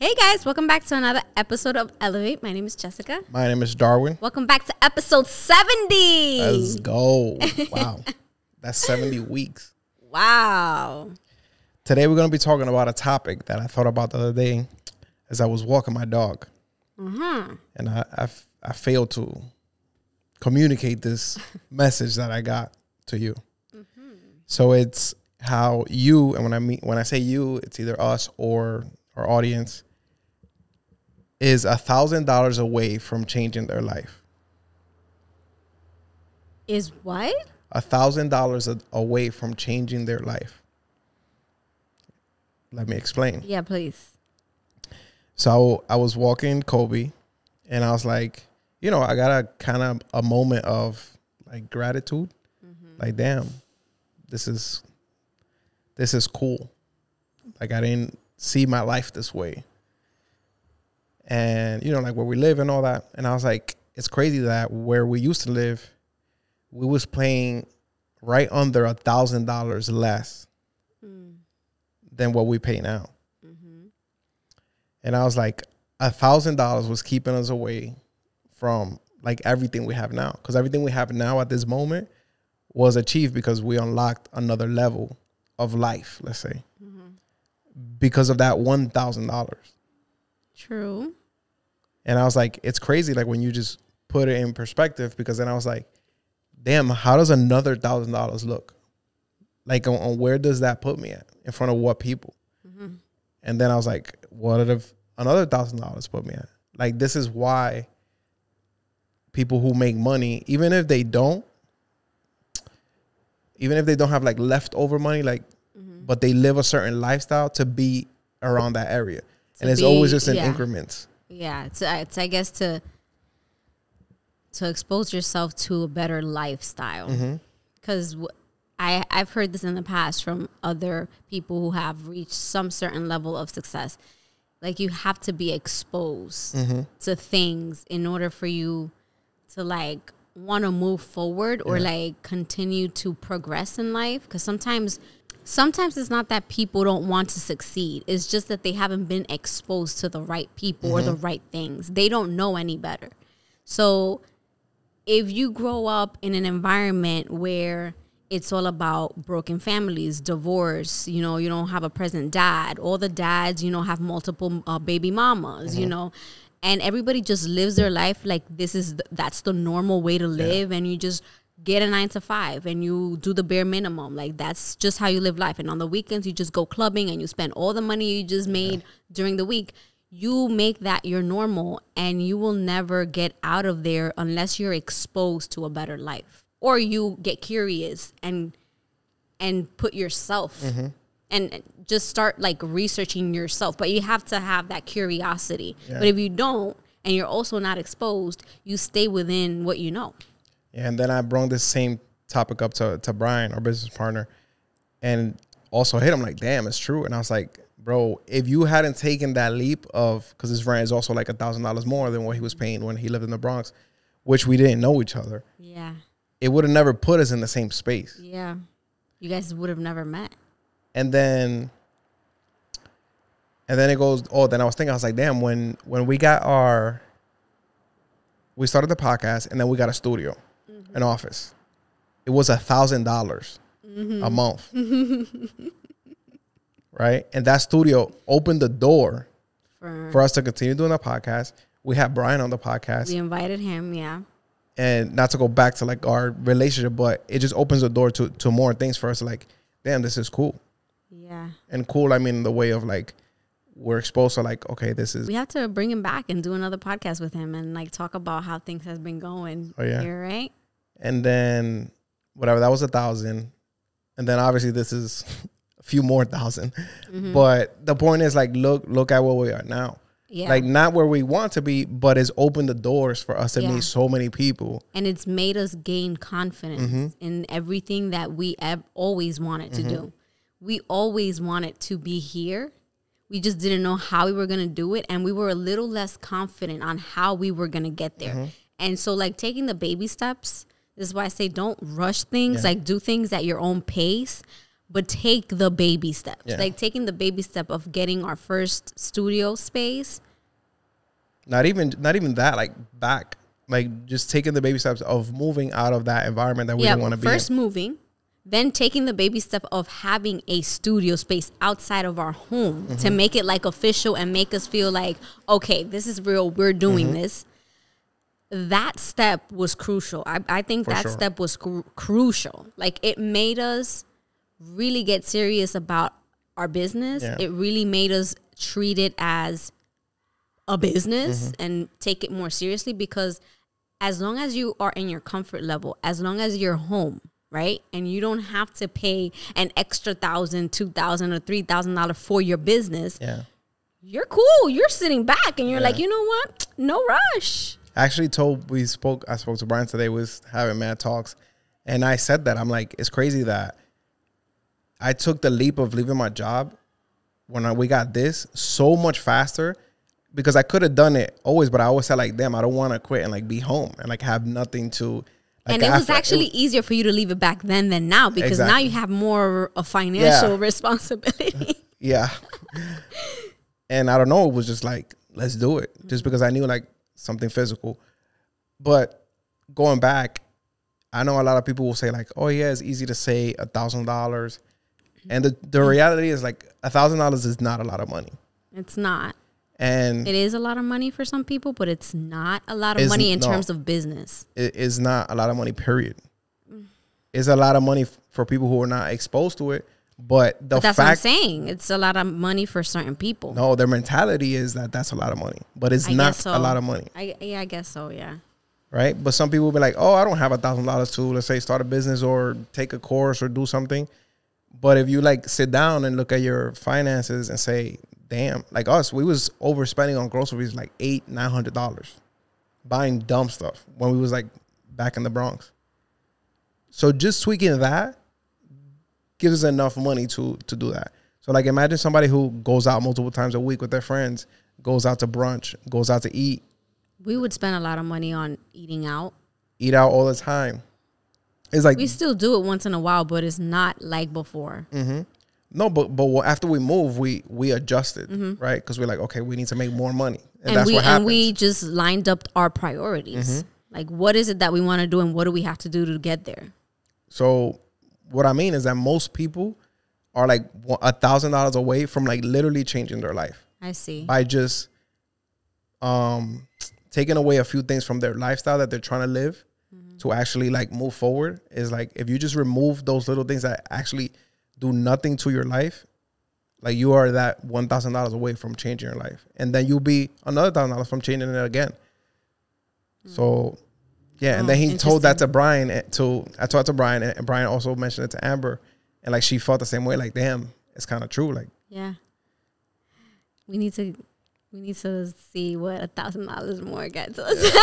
Hey guys, welcome back to another episode of Elevate. My name is Jessica. My name is Darwin. Welcome back to episode 70. Let's go. Wow. That's 70 weeks. Wow. Today we're going to be talking about a topic that I thought about the other day as I was walking my dog. And I failed to communicate this message that I got to you. So it's how you, and when I say you, it's either us or our audience, is $1,000 away from changing their life. Is what? $1,000 away from changing their life. Let me explain. Yeah, please. So I was walking Kobe, and I was like, you know, I got a kind of a moment of like gratitude. Like, damn, this is cool. Like, I didn't see my life this way. And, you know, like where we live and all that. And I was like, it's crazy that where we used to live, we was paying right under $1,000 less than what we pay now. And I was like, $1,000 was keeping us away from like everything we have now. Because everything we have now at this moment was achieved because we unlocked another level of life, let's say, because of that $1,000. True. And I was like, it's crazy, like when you just put it in perspective, because then I was like, damn, how does another $1,000 look? Like on where does that put me at? In front of what people? And then I was like, what if another $1,000 put me at? Like, this is why people who make money, even if they don't have like leftover money, like, but they live a certain lifestyle to be around that area. And it's always just in increments. Yeah, it's I guess to expose yourself to a better lifestyle. Because I've heard this in the past from other people who have reached some certain level of success. Like, you have to be exposed to things in order for you to like want to move forward or like continue to progress in life. Because sometimes it's not that people don't want to succeed. It's just that they haven't been exposed to the right people or the right things. They don't know any better. So if you grow up in an environment where it's all about broken families, divorce, you know, you don't have a present dad, all the dads, you know, have multiple baby mamas, you know, and everybody just lives their life like that's the normal way to live, and you just get a 9-to-5 and you do the bare minimum. Like, that's just how you live life. And on the weekends, you just go clubbing and you spend all the money you just made during the week. You make that your normal, and you will never get out of there unless you're exposed to a better life. Or you get curious and put yourself and just start like researching yourself. But you have to have that curiosity. But if you don't, and you're also not exposed, you stay within what you know. Yeah, and then I brought this same topic up to Brian, our business partner, and also hit him like, damn, it's true. And I was like, bro, if you hadn't taken that leap of, because his rent is also like $1,000 more than what he was paying when he lived in the Bronx, which we didn't know each other. Yeah. It would have never put us in the same space. Yeah. You guys would have never met. And then it goes, then I was thinking, I was like, damn, when we started the podcast and then we got a studio, an office, it was $1,000 a month. Right? And that studio opened the door for us to continue doing the podcast. We had Brian on the podcast. We invited him, yeah. And not to go back to like our relationship, but it just opens the door to more things for us. Like, damn, this is cool. Yeah. And cool, I mean, the way of like, we're exposed to like, okay, this is. We have to bring him back and do another podcast with him and like talk about how things has been going. Oh, yeah. Here, right? And then whatever, that was 1,000. And then obviously this is a few more thousand. But the point is like, look at where we are now. Yeah. Like, not where we want to be, but it's opened the doors for us to meet so many people. And it's made us gain confidence in everything that we always wanted to do. We always wanted to be here. We just didn't know how we were going to do it. And we were a little less confident on how we were going to get there. And so, like, taking the baby steps, this is why I say don't rush things. Like, do things at your own pace. but take the baby steps. Yeah. Like taking the baby step of getting our first studio space. Not even that, like back, like just taking the baby steps of moving out of that environment that we didn't want to be in. First moving, then taking the baby step of having a studio space outside of our home to make it like official and make us feel like, okay, this is real. We're doing this. That step was crucial. I think that step was crucial. Like it made us really get serious about our business. Yeah. It really made us treat it as a business and take it more seriously, because as long as you are in your comfort level, as long as you're home, right, and you don't have to pay an extra $1,000, $2,000, or $3,000 for your business, you're cool. You're sitting back and you're like, you know what? No rush. I actually I spoke to Brian today, was having mad talks, and I said that, I'm like, it's crazy that I took the leap of leaving my job when we got this so much faster, because I could have done it always, but I always said like, damn, I don't want to quit and like be home and like have nothing to. Like, and it was actually easier for you to leave it back then than now, because now you have more a financial responsibility. Yeah. And I don't know, it was just like, let's do it, just because I knew like something physical. But going back, I know a lot of people will say like, oh yeah, it's easy to say $1,000. And the reality is like $1,000 is not a lot of money. It's not. And it is a lot of money for some people, but it's not a lot of money in terms of business. It is not a lot of money, period. It's a lot of money for people who are not exposed to it. But that's what I'm saying. It's a lot of money for certain people. No, their mentality is that that's a lot of money, but it's not a lot of money. I guess so, yeah. Right? But some people will be like, oh, I don't have $1,000 to, let's say, start a business or take a course or do something. But if you like sit down and look at your finances and say, damn, like us, we was overspending on groceries like $800-900, buying dumb stuff when we was like back in the Bronx. So just tweaking that gives us enough money to do that. So like imagine somebody who goes out multiple times a week with their friends, goes out to brunch, goes out to eat. We would spend a lot of money on eating out. Eat out all the time. It's like we still do it once in a while, but it's not like before. No, but after we move, we adjusted, right? Because we're like, okay, we need to make more money, and that's what happens. And we just lined up our priorities. Like, what is it that we want to do, and what do we have to do to get there? So, what I mean is that most people are like $1,000 away from like literally changing their life. I see. By just taking away a few things from their lifestyle that they're trying to live to actually like move forward. Is like if you just remove those little things that actually do nothing to your life, like you are that $1,000 away from changing your life, and then you'll be another $1,000 from changing it again. So, yeah, and then he told that to Brian. I talked to Brian, and Brian also mentioned it to Amber, and like she felt the same way. Like, damn, it's kind of true. Like, yeah, we need to see what $1,000 more gets us.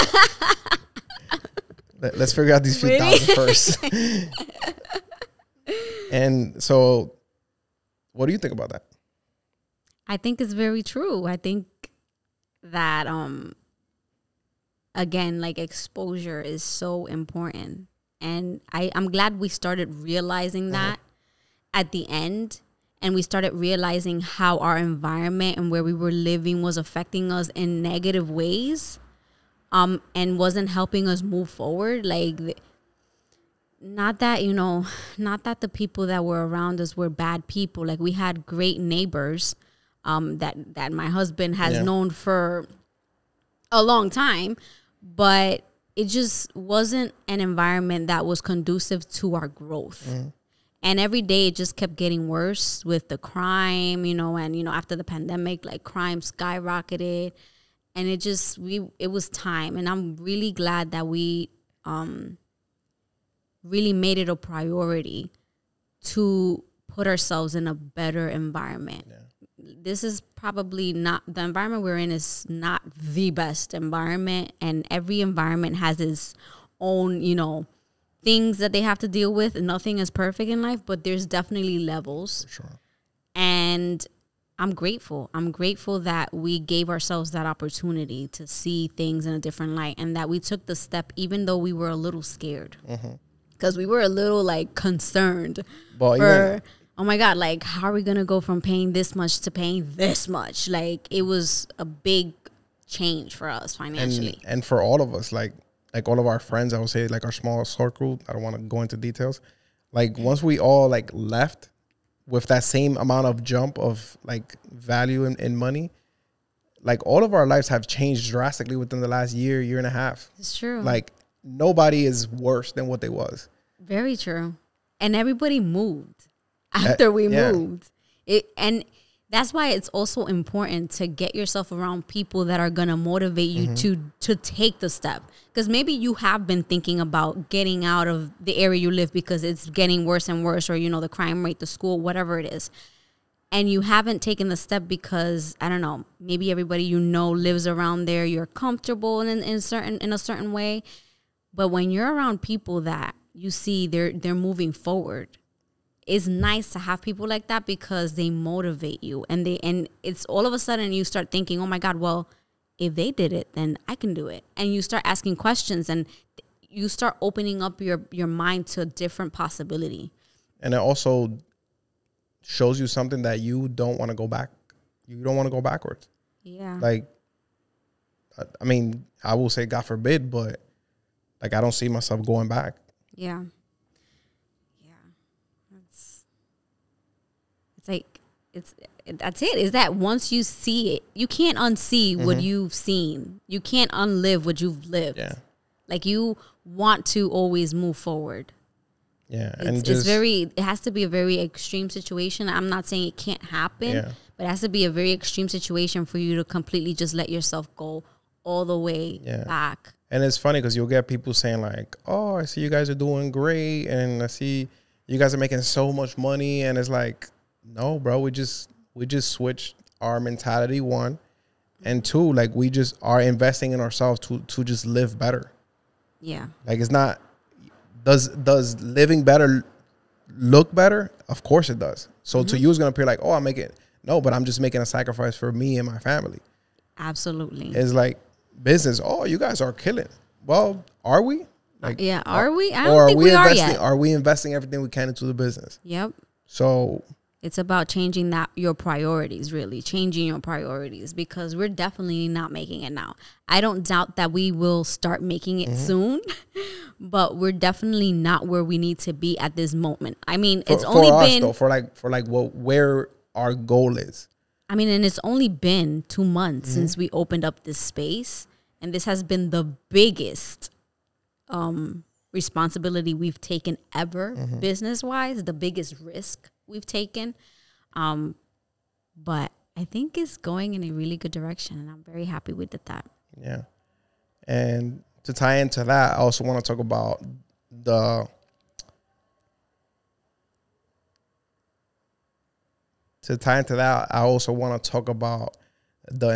Let's figure out these few thousand first. And so, what do you think about that? I think it's very true. I think that, again, like exposure is so important. And I'm glad we started realizing that at the end. And we started realizing how our environment and where we were living was affecting us in negative ways, and wasn't helping us move forward. Like, not that the people that were around us were bad people. Like, we had great neighbors that my husband has known for a long time, but it just wasn't an environment that was conducive to our growth. And every day it just kept getting worse with the crime, and after the pandemic, like crime skyrocketed, and it was time. And I'm really glad that we really made it a priority to put ourselves in a better environment. This is probably not, the environment we're in is not the best environment, and every environment has its own, things that they have to deal with. Nothing is perfect in life, but there's definitely levels. For sure. And I'm grateful. I'm grateful that we gave ourselves that opportunity to see things in a different light, and that we took the step even though we were a little scared. Because we were a little like concerned for, oh my God, like, how are we going to go from paying this much to paying this much? Like, it was a big change for us financially. And for all of us, like all of our friends, I would say, like our small circle, I don't want to go into details. Like once we all like left with that same amount of jump of like value in money, like all of our lives have changed drastically within the last year and a half. It's true. Like nobody is worse than what they was. Very true. And everybody moved after we moved. And that's why it's also important to get yourself around people that are going to motivate you to take the step. Because maybe you have been thinking about getting out of the area you live because it's getting worse and worse, or, you know, the crime rate, the school, whatever it is. And you haven't taken the step because, I don't know, maybe everybody you know lives around there. You're comfortable in a certain way. But when you're around people that you see they're moving forward, it's nice to have people like that because they motivate you, and it's all of a sudden you start thinking, oh my God, well, if they did it, then I can do it. And you start asking questions, and you start opening up your mind to a different possibility. And it also shows you something that you don't want to go back. You don't want to go backwards. Yeah. Like, I mean, I will say God forbid, but like, I don't see myself going back. Yeah. That's it. Is that once you see it, you can't unsee what you've seen. You can't unlive what you've lived. Yeah. Like, you want to always move forward. Yeah. It has to be a very extreme situation. I'm not saying it can't happen, but it has to be a very extreme situation for you to completely just let yourself go all the way back. And it's funny because you'll get people saying like, oh, I see you guys are doing great, and I see you guys are making so much money, and it's like, no, bro, we just switched our mentality, one, and two, like, we just are investing in ourselves to just live better. Yeah. Like, it's not, does living better look better? Of course it does. So to you, it's going to appear like, oh, I'm making, no, but I'm just making a sacrifice for me and my family. Absolutely. It's like business. Oh, you guys are killing. Well, are we? Like, yeah, are we? I don't think we are yet. Are we investing everything we can into the business? Yep. So it's about changing your priorities, really. Changing your priorities, because we're definitely not making it now. I don't doubt that we will start making it soon, but we're definitely not where we need to be at this moment. I mean, it's only been... where our goal is. I mean, and it's only been 2 months since we opened up this space, and this has been the biggest responsibility we've taken ever, business-wise, the biggest risk we've taken. But I think it's going in a really good direction, and I'm very happy we did that. Yeah. And to tie into that, I also want to talk about I also want to talk about the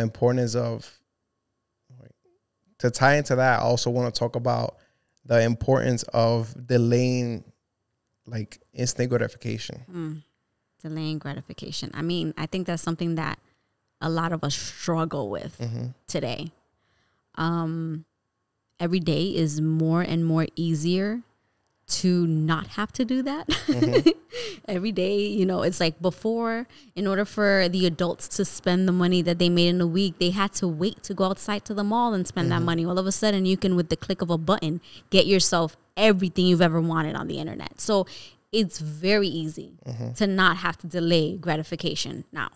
importance of, delaying like instant gratification. Delaying gratification. I mean, I think that's something that a lot of us struggle with today. Every day is more and more easier to not have to do that. Every day, you know, it's like before, in order for the adults to spend the money that they made in a week, they had to wait to go outside to the mall and spend that money. All of a sudden, you can, with the click of a button, get yourself everything you've ever wanted on the internet. So it's very easy to not have to delay gratification now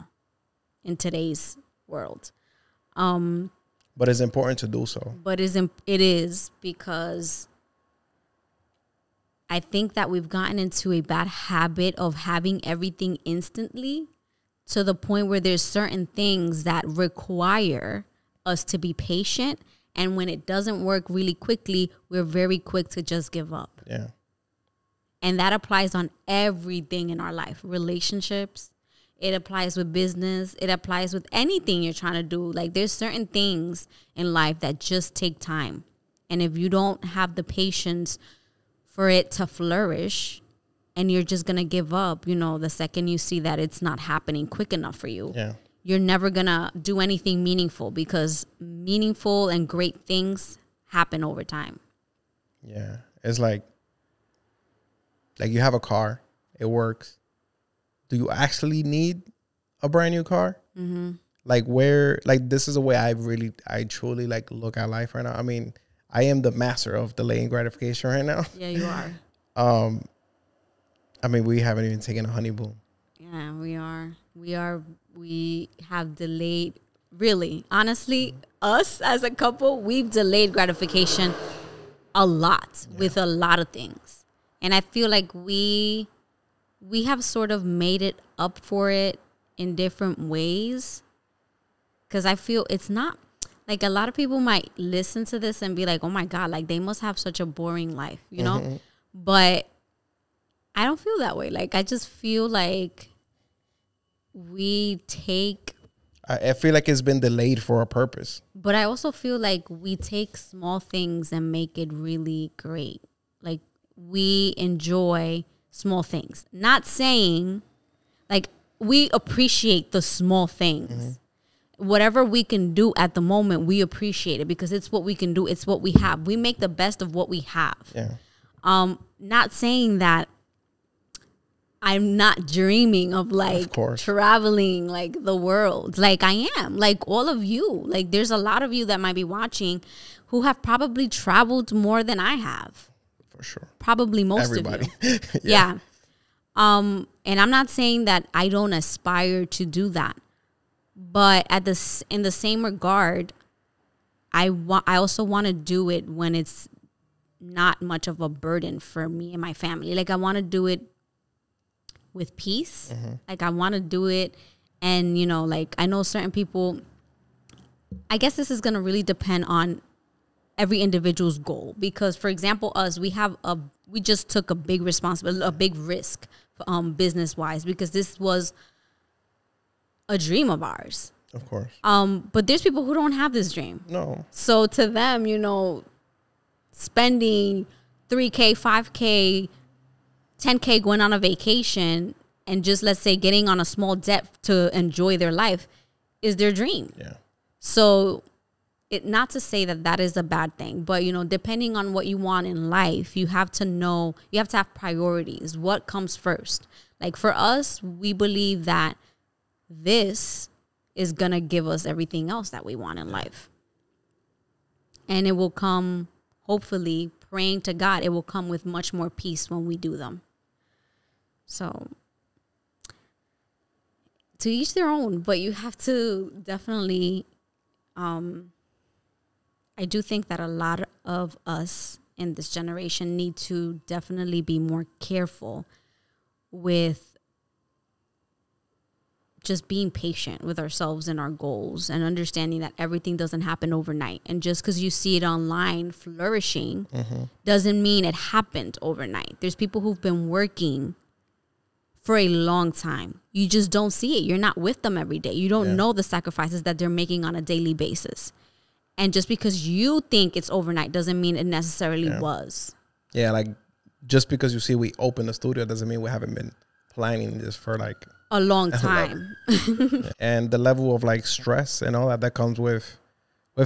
in today's world. But it's important to do so. But it is because I think that we've gotten into a bad habit of having everything instantly, to the point where there's certain things that require us to be patient. And when it doesn't work really quickly, we're very quick to just give up. Yeah. And that applies on everything in our life. Relationships. It applies with business. It applies with anything you're trying to do. Like, there's certain things in life that just take time. And if you don't have the patience for it to flourish, and you're just going to give up, you know, the second you see that it's not happening quick enough for you, you're never going to do anything meaningful, because meaningful and great things happen over time. Yeah. It's like you have a car, it works, do you actually need a brand new car? Mm-hmm. Like where, like this is the way I truly like look at life right now. I mean, I am the master of delaying gratification right now. Yeah, you are. I mean, we haven't even taken a honeymoon. Yeah, we are. We have delayed, really, honestly, us as a couple, we've delayed gratification a lot with a lot of things. And I feel like we have sort of made it up for it in different ways. Because I feel it's not, like a lot of people might listen to this and be like, oh my God, like they must have such a boring life, you know? But I don't feel that way. Like I just feel like I feel like it's been delayed for a purpose. But I also feel like we take small things and make it really great. Like we enjoy small things. Not saying, like, we appreciate the small things. Whatever we can do at the moment, we appreciate it because it's what we can do. It's what we have. We make the best of what we have. Yeah. Not saying that I'm not dreaming of like traveling like the world. Like I am, like all of you. Like there's a lot of you that might be watching who have probably traveled more than I have. For sure. Probably most of you. Yeah. And I'm not saying that I don't aspire to do that. But in the same regard, I also want to do it when it's not much of a burden for me and my family. Like I want to do it with peace. Like I want to do it. And, you know, like I know certain people, I guess this is going to really depend on every individual's goal. Because for example, us, we just took a big responsibility, a big risk, business wise, because this was a dream of ours. Of course. But there's people who don't have this dream. No. So to them, you know, spending $3K, $5K, $10K going on a vacation and just, let's say, getting on a small debt to enjoy their life is their dream. Yeah. So not to say that that is a bad thing, but, you know, depending on what you want in life, you have to know, you have to have priorities. What comes first? Like for us, we believe that this is going to give us everything else that we want in life. And it will come, hopefully, praying to God, it will come with much more peace when we do them. So, to each their own, but you have to definitely, I do think that a lot of us in this generation need to definitely be more careful with just being patient with ourselves and our goals and understanding that everything doesn't happen overnight. And just because you see it online flourishing doesn't mean it happened overnight. There's people who've been working for a long time. You just don't see it. You're not with them every day. You don't know the sacrifices that they're making on a daily basis. And just because you think it's overnight doesn't mean it necessarily was. Yeah, like just because you see we open the studio doesn't mean we haven't been planning this for like a long time. And the level of like stress and all that comes with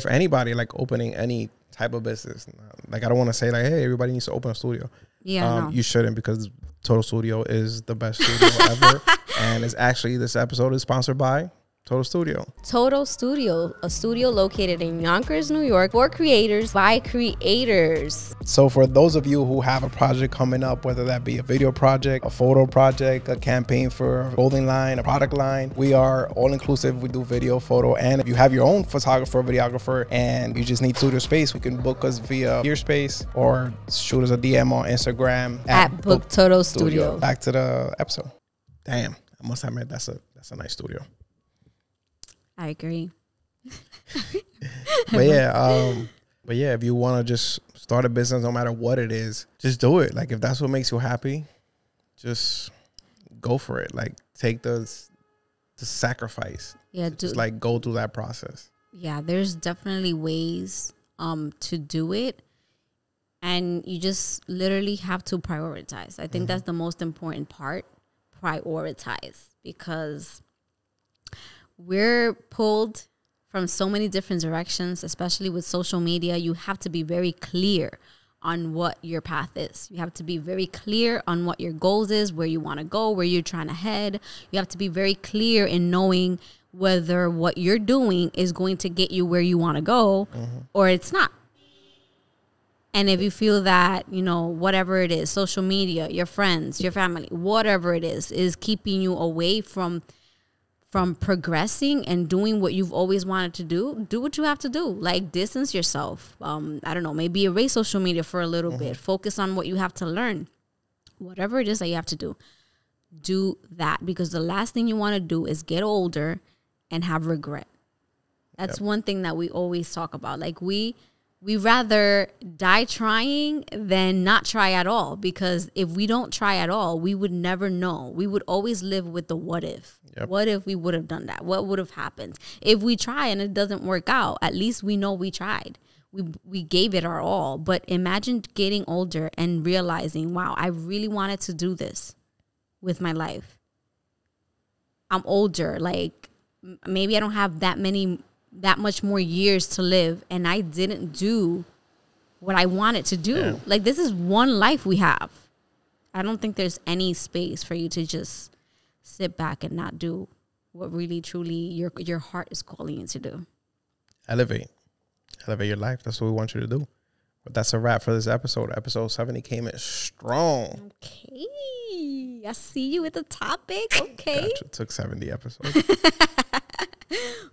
anybody like opening any type of business. Like I don't want to say like, hey, everybody needs to open a studio. Yeah, no. You shouldn't, because Total Studio is the best studio ever. And it's actually, this episode is sponsored by Total Studio. Total Studio, a studio located in Yonkers, New York, for creators by creators. So for those of you who have a project coming up, whether that be a video project, a photo project, a campaign for a clothing line, a product line, we are all inclusive. We do video, photo, and if you have your own photographer or videographer and you just need studio space, we can book us via Gearspace or shoot us a DM on Instagram at Book Total Studio. Back to the episode. Damn, I must admit that's a nice studio. I agree. But yeah, if you want to just start a business, no matter what it is, just do it. Like if that's what makes you happy, just go for it. Like take the sacrifice. Yeah, just like go through that process. Yeah, there's definitely ways to do it, and you just literally have to prioritize. I think that's the most important part. Prioritize, because we're pulled from so many different directions, especially with social media. You have to be very clear on what your path is. You have to be very clear on what your goals is, where you want to go, where you're trying to head. You have to be very clear in knowing whether what you're doing is going to get you where you want to go or it's not. And if you feel that, you know, whatever it is, social media, your friends, your family, whatever it is keeping you away from progressing and doing what you've always wanted to do what you have to do. Like, distance yourself. I don't know, maybe erase social media for a little bit. Focus on what you have to learn. Whatever it is that you have to do that, because the last thing you want to do is get older and have regret. That's one thing that we always talk about. Like, we rather die trying than not try at all, because if we don't try at all, we would never know. We would always live with the what if. Yep. What if we would have done that? What would have happened? If we try and it doesn't work out, at least we know we tried. We gave it our all. But imagine getting older and realizing, wow, I really wanted to do this with my life. I'm older. Like, maybe I don't have that much more years to live, and I didn't do what I wanted to do. Yeah. Like, this is one life we have. I don't think there's any space for you to just sit back and not do what really, truly your heart is calling you to do. Elevate your life. That's what we want you to do. But that's a wrap for this episode. Episode 70 came in strong. Okay. I see you with the topic. Okay. Gotcha. It took 70 episodes.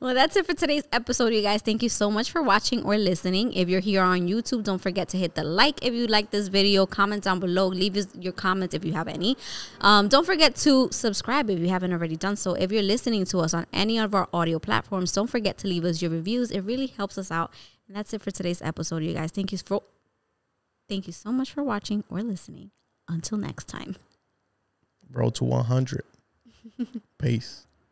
Well, that's it for today's episode, you guys. Thank you so much for watching or listening. If you're here on YouTube, don't forget to hit the like if you like this video. Comment down below. Leave your comments if you have any. Don't forget to subscribe if you haven't already done so. If you're listening to us on any of our audio platforms, don't forget to leave us your reviews. It really helps us out. And that's it for today's episode, you guys. Thank you so much for watching or listening. Until next time. Road to 100. Peace.